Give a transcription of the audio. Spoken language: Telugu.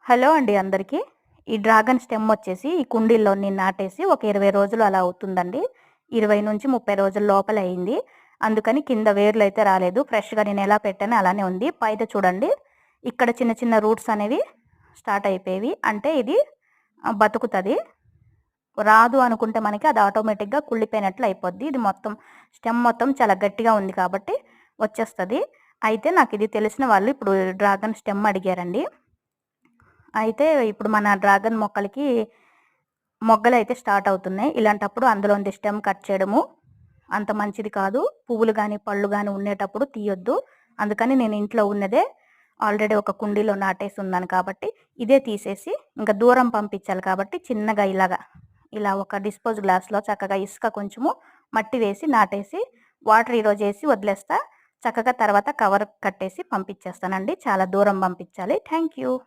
హలో అండి అందరికీ. ఈ డ్రాగన్ స్టెమ్ వచ్చేసి ఈ కుండీల్లో నేను నాటేసి ఒక 20 రోజులు అలా అవుతుందండి. 20-30 రోజుల లోపల అయింది. అందుకని కింద వేర్లు అయితే రాలేదు. ఫ్రెష్‌గా నేను ఎలా పెట్టానో అలానే ఉంది. పైన చూడండి ఇక్కడ చిన్న చిన్న రూట్స్ అనేవి స్టార్ట్ అయిపోయేవి. అంటే ఇది బతుకుతది. రాదు అనుకుంటే మనకి అది ఆటోమేటిక్‌గా కుళ్ళిపోయినట్లు అయిపోద్ది. ఇది మొత్తం స్టెమ్ మొత్తం చాలా గట్టిగా ఉంది కాబట్టి వచ్చేస్తది. అయితే నాకు ఇది తెలిసిన వాళ్ళు ఇప్పుడు డ్రాగన్ స్టెమ్ అడిగారండి. అయితే ఇప్పుడు మన డ్రాగన్ మొక్కలకి మొగ్గలైతే స్టార్ట్ అవుతున్నాయి. ఇలాంటప్పుడు అందులోంది స్టెమ్ కట్ చేయడము అంత మంచిది కాదు. పువ్వులు గానీ, పళ్ళు గానీ ఉండేటప్పుడు తీయొద్దు. అందుకని నేను ఇంట్లో ఉన్నదే ఆల్రెడీ ఒక కుండీలో నాటేసి ఉన్నాను కాబట్టి ఇదే తీసేసి ఇంకా దూరం పంపించాలి కాబట్టి చిన్నగా ఇలా ఒక డిస్పోజ్ గ్లాస్‌లో చక్కగా ఇసుక కొంచెము మట్టి వేసి నాటేసి వాటర్ ఈరోజు ఏసి వదిలేస్తా. చక్కగా తర్వాత కవర్ కట్టేసి పంపించేస్తానండి. చాలా దూరం పంపించాలి. Thank you.